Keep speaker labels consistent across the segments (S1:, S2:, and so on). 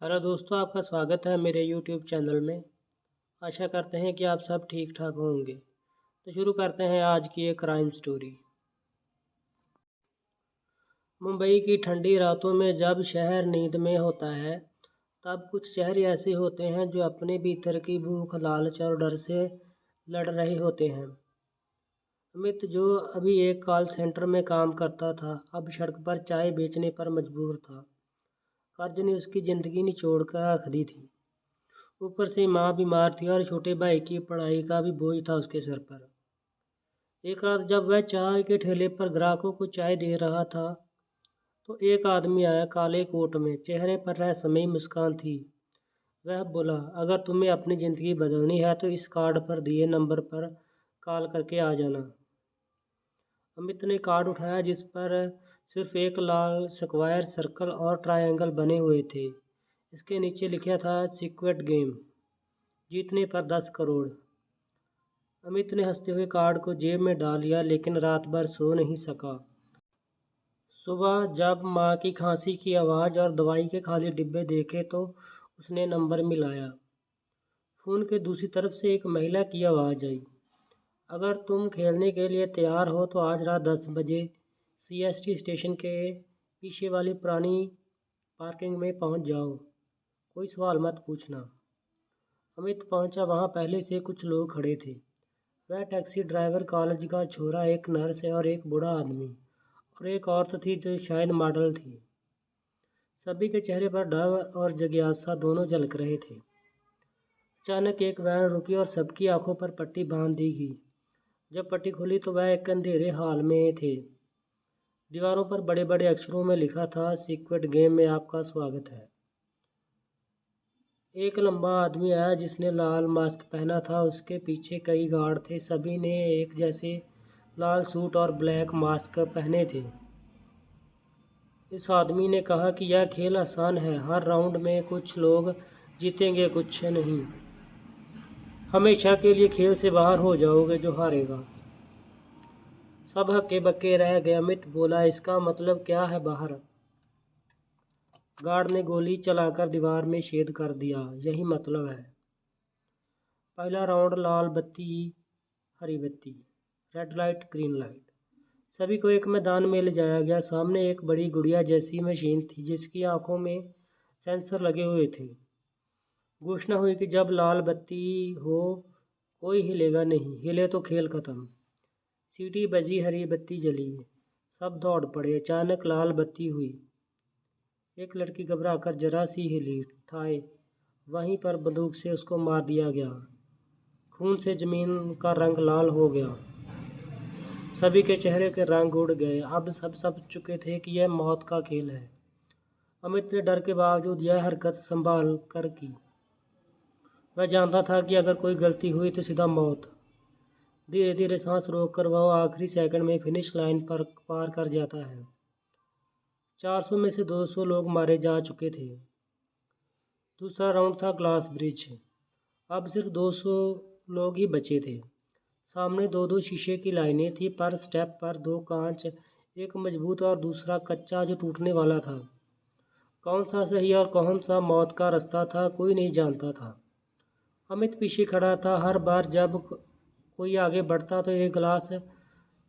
S1: Hello दोस्तों, आपका स्वागत है मेरे यूट्यूब चैनल में। आशा करते हैं कि आप सब ठीक ठाक होंगे। तो शुरू करते हैं आज की एक क्राइम स्टोरी। मुंबई की ठंडी रातों में जब शहर नींद में होता है, तब कुछ चेहरे ऐसे होते हैं जो अपने भीतर की भूख, लालच और डर से लड़ रहे होते हैं। अमित, जो अभी एक कॉल सेंटर में काम करता था, अब सड़क पर चाय बेचने पर मजबूर था। कर्ज ने उसकी ज़िंदगी निचोड़ कर रख दी थी। ऊपर से माँ बीमार थी और छोटे भाई की पढ़ाई का भी बोझ था उसके सर पर। एक रात जब वह चाय के ठेले पर ग्राहकों को चाय दे रहा था, तो एक आदमी आया काले कोट में, चेहरे पर रहस्यमयी मुस्कान थी। वह बोला, अगर तुम्हें अपनी ज़िंदगी बदलनी है तो इस कार्ड पर दिए नंबर पर कॉल करके आ जाना। अमित ने कार्ड उठाया, जिस पर सिर्फ एक लाल स्क्वायर सर्कल और ट्रायंगल बने हुए थे। इसके नीचे लिखा था सीक्रेट गेम, जीतने पर 10 करोड़। अमित ने हंसते हुए कार्ड को जेब में डाल लिया, लेकिन रात भर सो नहीं सका। सुबह जब माँ की खांसी की आवाज़ और दवाई के खाली डिब्बे देखे तो उसने नंबर मिलाया। फ़ोन के दूसरी तरफ से एक महिला की आवाज़ आई, अगर तुम खेलने के लिए तैयार हो तो आज रात 10 बजे CST स्टेशन के पीछे वाली पुरानी पार्किंग में पहुंच जाओ। कोई सवाल मत पूछना। अमित पहुंचा। वहां पहले से कुछ लोग खड़े थे। वह टैक्सी ड्राइवर, कॉलेज का छोरा, एक नर्स और एक बूढ़ा आदमी और एक औरत थी जो शायद मॉडल थी। सभी के चेहरे पर डर और जिज्ञासा दोनों झलक रहे थे। अचानक एक वैन रुकी और सबकी आंखों पर पट्टी बांध दी गई। जब पट्टी खुली तो वह एक अंधेरे हॉल में थे। दीवारों पर बड़े बड़े अक्षरों में लिखा था, सीक्रेट गेम में आपका स्वागत है। एक लंबा आदमी आया जिसने लाल मास्क पहना था। उसके पीछे कई गार्ड थे। सभी ने एक जैसे लाल सूट और ब्लैक मास्क पहने थे। इस आदमी ने कहा कि यह खेल आसान है। हर राउंड में कुछ लोग जीतेंगे, कुछ नहीं। हमेशा के लिए खेल से बाहर हो जाओगे जो हारेगा। सब हक्के बक्के रह गए। अमित बोला, इसका मतलब क्या है बाहर? गार्ड ने गोली चलाकर दीवार में छेद कर दिया। यही मतलब है। पहला राउंड, लाल बत्ती, हरी बत्ती, रेड लाइट, ग्रीन लाइट। सभी को एक मैदान में ले जाया गया। सामने एक बड़ी गुड़िया जैसी मशीन थी जिसकी आंखों में सेंसर लगे हुए थे। घोषणा हुई कि जब लाल बत्ती हो कोई हिलेगा नहीं, हिले तो खेल खत्म। सीटी बजी, हरी बत्ती जली। सब दौड़ पड़े। अचानक लाल बत्ती हुई। एक लड़की घबराकर जरा सी हिली, ठाए वहीं पर बंदूक से उसको मार दिया गया। खून से जमीन का रंग लाल हो गया। सभी के चेहरे के रंग उड़ गए। अब सब समझ चुके थे कि यह मौत का खेल है। अमित ने डर के बावजूद यह हरकत संभाल कर की। वह जानता था कि अगर कोई गलती हुई तो सीधा मौत। धीरे धीरे सांस रोककर वह आखिरी सेकंड में फिनिश लाइन पर पार कर जाता है। 400 में से 200 लोग मारे जा चुके थे। दूसरा राउंड था ग्लास ब्रिज। अब सिर्फ 200 लोग ही बचे थे। सामने दो दो शीशे की लाइनें थी, पर स्टेप पर दो कांच, एक मजबूत और दूसरा कच्चा जो टूटने वाला था। कौन सा सही और कौन सा मौत का रास्ता था, कोई नहीं जानता था। अमित पीछे खड़ा था। हर बार जब कोई आगे बढ़ता तो एक गिलास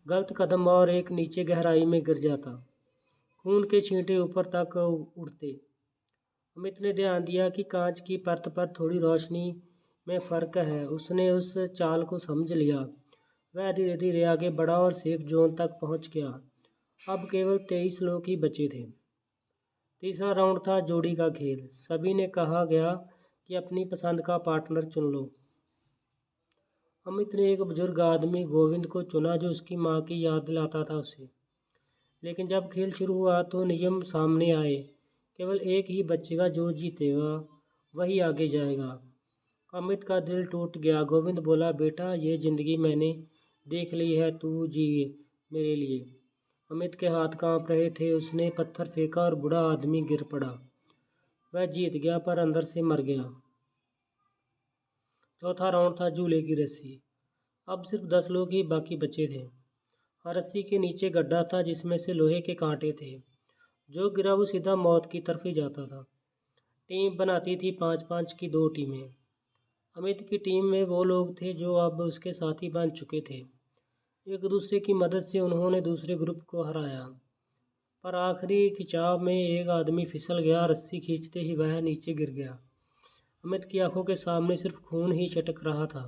S1: गलत कदम और एक नीचे गहराई में गिर जाता। खून के छींटे ऊपर तक उड़ते। अमित ने ध्यान दिया कि कांच की परत पर थोड़ी रोशनी में फ़र्क है। उसने उस चाल को समझ लिया। वह धीरे धीरे आगे बढ़ा और सेफ जोन तक पहुंच गया। अब केवल 23 लोग ही बचे थे। तीसरा राउंड था जोड़ी का खेल। सभी ने कहा गया कि अपनी पसंद का पार्टनर चुन लो। अमित ने एक बुजुर्ग आदमी गोविंद को चुना जो उसकी माँ की याद दिलाता था उसे। लेकिन जब खेल शुरू हुआ तो नियम सामने आए। केवल एक ही बचेगा, जो जीतेगा वही आगे जाएगा। अमित का दिल टूट गया। गोविंद बोला, बेटा, ये ज़िंदगी मैंने देख ली है, तू जी मेरे लिए। अमित के हाथ कांप रहे थे। उसने पत्थर फेंका और बूढ़ा आदमी गिर पड़ा। वह जीत गया पर अंदर से मर गया। चौथा राउंड था झूले की रस्सी। अब सिर्फ 10 लोग ही बाकी बचे थे। हर रस्सी के नीचे गड्ढा था जिसमें से लोहे के कांटे थे। जो गिरा वो सीधा मौत की तरफ ही जाता था। टीम बनाती थी 5-5 की 2 टीमें। अमित की टीम में वो लोग थे जो अब उसके साथी बन चुके थे। एक दूसरे की मदद से उन्होंने दूसरे ग्रुप को हराया, पर आखिरी खिंचाव में एक आदमी फिसल गया। रस्सी खींचते ही वह नीचे गिर गया। अमित की आंखों के सामने सिर्फ खून ही चटक रहा था।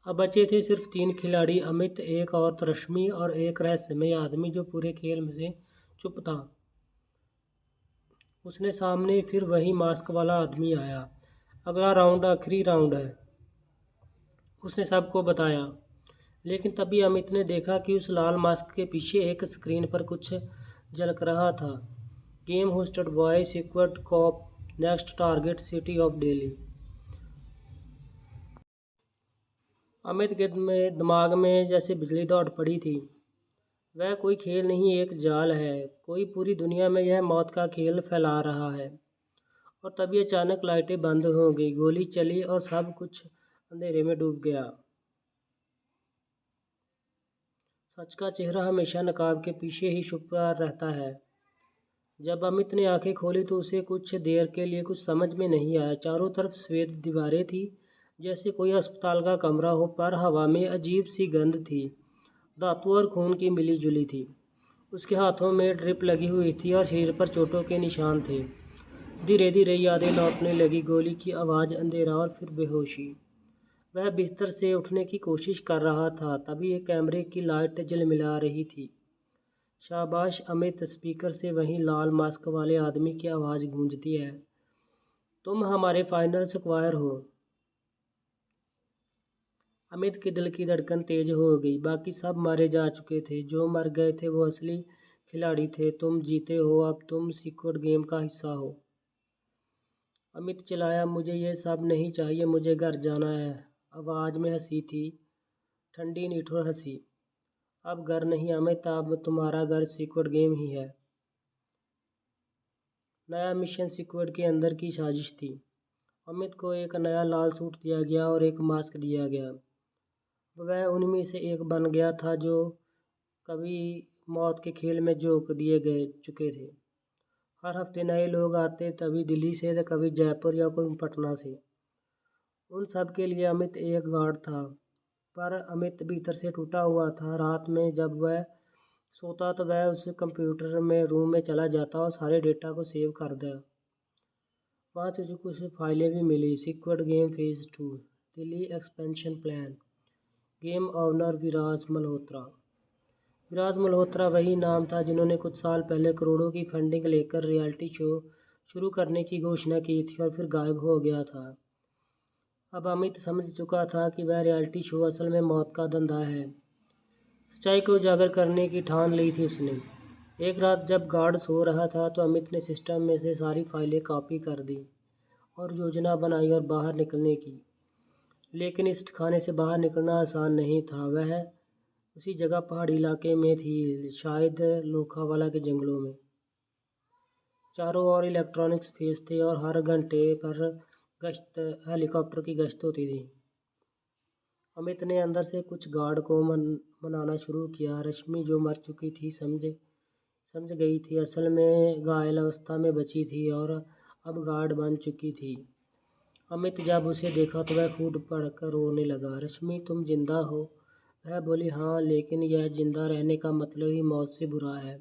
S1: अब बचे थे सिर्फ 3 खिलाड़ी, अमित, एक औरत रश्मि और एक रहस्यमय आदमी जो पूरे खेल में से चुप था। उसने सामने फिर वही मास्क वाला आदमी आया। अगला राउंड आखिरी राउंड है, उसने सबको बताया। लेकिन तभी अमित ने देखा कि उस लाल मास्क के पीछे एक स्क्रीन पर कुछ झलक रहा था। Game hosted by squad cop next target city of Delhi. Amit के दिमाग में जैसे बिजली दौड़ पड़ी थी। वह कोई खेल नहीं, एक जाल है। कोई पूरी दुनिया में यह मौत का खेल फैला रहा है। और तभी अचानक लाइटें बंद हो गई, गोली चली और सब कुछ अंधेरे में डूब गया। सच का चेहरा हमेशा नकाब के पीछे ही छुपा रहता है। जब अमित ने आंखें खोली तो उसे कुछ देर के लिए कुछ समझ में नहीं आया। चारों तरफ श्वेत दीवारें थी, जैसे कोई अस्पताल का कमरा हो, पर हवा में अजीब सी गंध थी। धातु और खून की मिली जुली थी। उसके हाथों में ड्रिप लगी हुई थी और शरीर पर चोटों के निशान थे। धीरे धीरे यादें लौटने लगी, गोली की आवाज़, अंधेरा और फिर बेहोशी। वह बिस्तर से उठने की कोशिश कर रहा था, तभी एक कैमरे की लाइट झिलमिला रही थी। शाबाश अमित, स्पीकर से वही लाल मास्क वाले आदमी की आवाज़ गूंजती है। तुम हमारे फाइनल स्क्वायर हो। अमित के दिल की धड़कन तेज हो गई। बाकी सब मारे जा चुके थे। जो मर गए थे वो असली खिलाड़ी थे। तुम जीते हो, अब तुम सीक्रेट गेम का हिस्सा हो। अमित चिल्लाया, मुझे ये सब नहीं चाहिए, मुझे घर जाना है। आवाज़ में हंसी थी, ठंडी निठुर हंसी। अब घर नहीं अमित, अब तुम्हारा घर सीक्रेट गेम ही है। नया मिशन सीक्रेट के अंदर की साजिश थी। अमित को एक नया लाल सूट दिया गया और एक मास्क दिया गया। वह उनमें से एक बन गया था जो कभी मौत के खेल में झोंक दिए गए चुके थे। हर हफ्ते नए लोग आते, कभी दिल्ली से तो कभी जयपुर या कोई पटना से। उन सब के लिए अमित एक गार्ड था, पर अमित भीतर से टूटा हुआ था। रात में जब वह सोता तो वह उस कंप्यूटर में रूम में चला जाता और सारे डेटा को सेव कर दिया। वहाँ से जो कुछ फाइलें भी मिली। Secret game phase 2 Delhi expansion plan. Game owner Viraj Malhotra. Viraj Malhotra वही नाम था जिन्होंने कुछ साल पहले करोड़ों की फंडिंग लेकर रियलिटी शो शुरू करने की घोषणा की थी और फिर गायब हो गया था। अब अमित समझ चुका था कि वह रियलिटी शो असल में मौत का धंधा है। सच्चाई को उजागर करने की ठान ली थी उसने। एक रात जब गार्ड सो रहा था तो अमित ने सिस्टम में से सारी फाइलें कॉपी कर दी और योजना बनाई और बाहर निकलने की। लेकिन इस खाने से बाहर निकलना आसान नहीं था। वह उसी जगह पहाड़ी इलाके में थी, शायद लोखावाला के जंगलों में। चारों ओर इलेक्ट्रॉनिक्स फेस थे और हर घंटे पर गश्त हेलीकॉप्टर की गश्त होती थी। अमित ने अंदर से कुछ गार्ड को मनाना शुरू किया। रश्मि जो मर चुकी थी समझ गई थी, असल में घायल अवस्था में बची थी और अब गार्ड बन चुकी थी। अमित जब उसे देखा तो वह फूट पड़कर रोने लगा। रश्मि, तुम जिंदा हो? वह बोली, हाँ, लेकिन यह जिंदा रहने का मतलब ही मौत से बुरा है।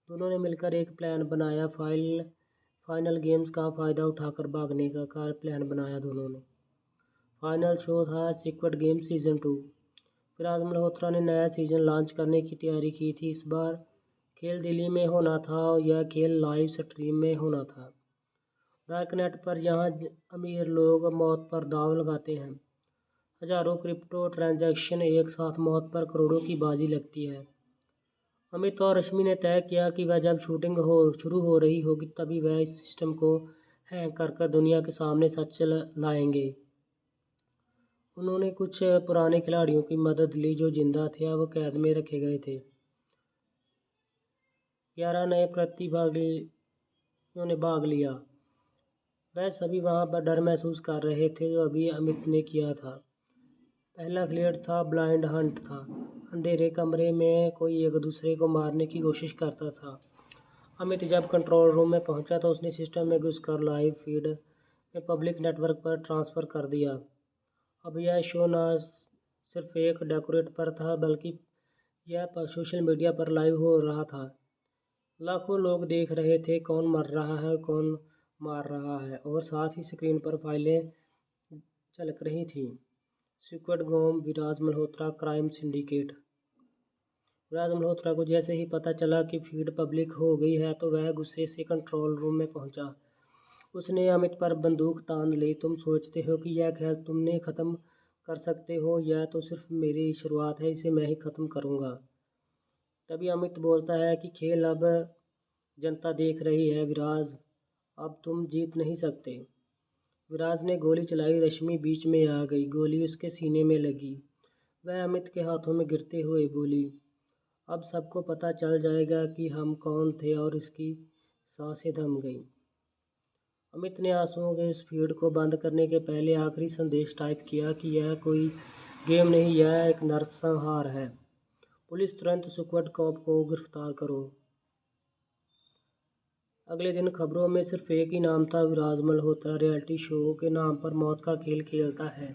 S1: दोनों ने मिलकर एक प्लान बनाया। फाइनल गेम्स का फ़ायदा उठाकर भागने का प्लान बनाया दोनों ने। फाइनल शो था सीक्रेट गेम सीज़न 2। विराज मल्होत्रा ने नया सीज़न लॉन्च करने की तैयारी की थी। इस बार खेल दिल्ली में होना था और यह खेल लाइव स्ट्रीम में होना था। डार्कनेट पर जहां अमीर लोग मौत पर दांव लगाते हैं, हजारों क्रिप्टो ट्रांजैक्शन एक साथ मौत पर करोड़ों की बाजी लगती है। अमित और रश्मि ने तय किया कि वह जब शूटिंग शुरू हो रही होगी तभी वह इस सिस्टम को हैक कर दुनिया के सामने सच लाएंगे। उन्होंने कुछ पुराने खिलाड़ियों की मदद ली जो जिंदा थे, अब कैद में रखे गए थे। 11 नए प्रतिभागियों ने भाग लिया। वह सभी वहां पर डर महसूस कर रहे थे जो अभी अमित ने किया था। पहला खिलाड़ी था ब्लाइंड हंट था। अंधेरे कमरे में कोई एक दूसरे को मारने की कोशिश करता था। अमित जब कंट्रोल रूम में पहुंचा तो उसने सिस्टम में घुसकर लाइव फीड में पब्लिक नेटवर्क पर ट्रांसफ़र कर दिया। अब यह शो न सिर्फ एक डेकोरेट पर था बल्कि यह सोशल मीडिया पर लाइव हो रहा था। लाखों लोग देख रहे थे कौन मर रहा है, कौन मार रहा है, और साथ ही स्क्रीन पर फाइलें झलक रही थीं। स्क्विड गेम, विराज मल्होत्रा क्राइम सिंडिकेट। विराज मल्होत्रा को जैसे ही पता चला कि फीड पब्लिक हो गई है तो वह गुस्से से कंट्रोल रूम में पहुंचा। उसने अमित पर बंदूक तान ली। तुम सोचते हो कि यह खेल तुमने ख़त्म कर सकते हो? यह तो सिर्फ मेरी शुरुआत है, इसे मैं ही ख़त्म करूंगा। तभी अमित बोलता है कि खेल अब जनता देख रही है विराज, अब तुम जीत नहीं सकते। विराज ने गोली चलाई। रश्मि बीच में आ गई। गोली उसके सीने में लगी। वह अमित के हाथों में गिरते हुए बोली, अब सबको पता चल जाएगा कि हम कौन थे। और इसकी सांसें थम गईं। अमित ने आंसुओं के इस फीड को बंद करने के पहले आखिरी संदेश टाइप किया कि यह कोई गेम नहीं, यह एक नरसंहार है। पुलिस, तुरंत स्क्वाड कॉप को गिरफ्तार करो। अगले दिन खबरों में सिर्फ एक ही नाम था, विराज मल्होत्रा रियलिटी शो के नाम पर मौत का खेल खेलता है।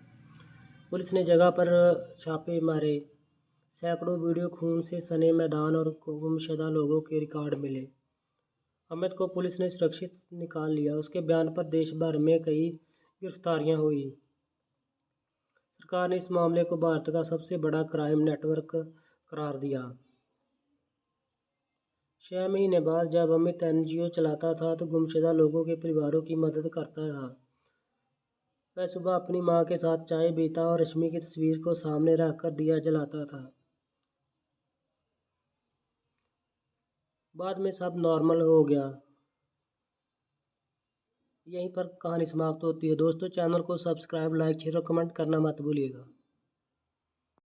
S1: पुलिस ने जगह पर छापे मारे। सैकड़ों वीडियो, खून से सने मैदान और गुमशुदा लोगों के रिकॉर्ड मिले। अमित को पुलिस ने सुरक्षित निकाल लिया। उसके बयान पर देश भर में कई गिरफ्तारियां हुई। सरकार ने इस मामले को भारत का सबसे बड़ा क्राइम नेटवर्क करार दिया। 6 महीने बाद जब अमित एनजीओ चलाता था तो गुमशुदा लोगों के परिवारों की मदद करता था। वह सुबह अपनी माँ के साथ चाय पीता और रश्मि की तस्वीर को सामने रखकर दिया जलाता था। बाद में सब नॉर्मल हो गया। यहीं पर कहानी समाप्त होती है। दोस्तों, चैनल को सब्सक्राइब, लाइक, शेयर और कमेंट करना मत भूलिएगा।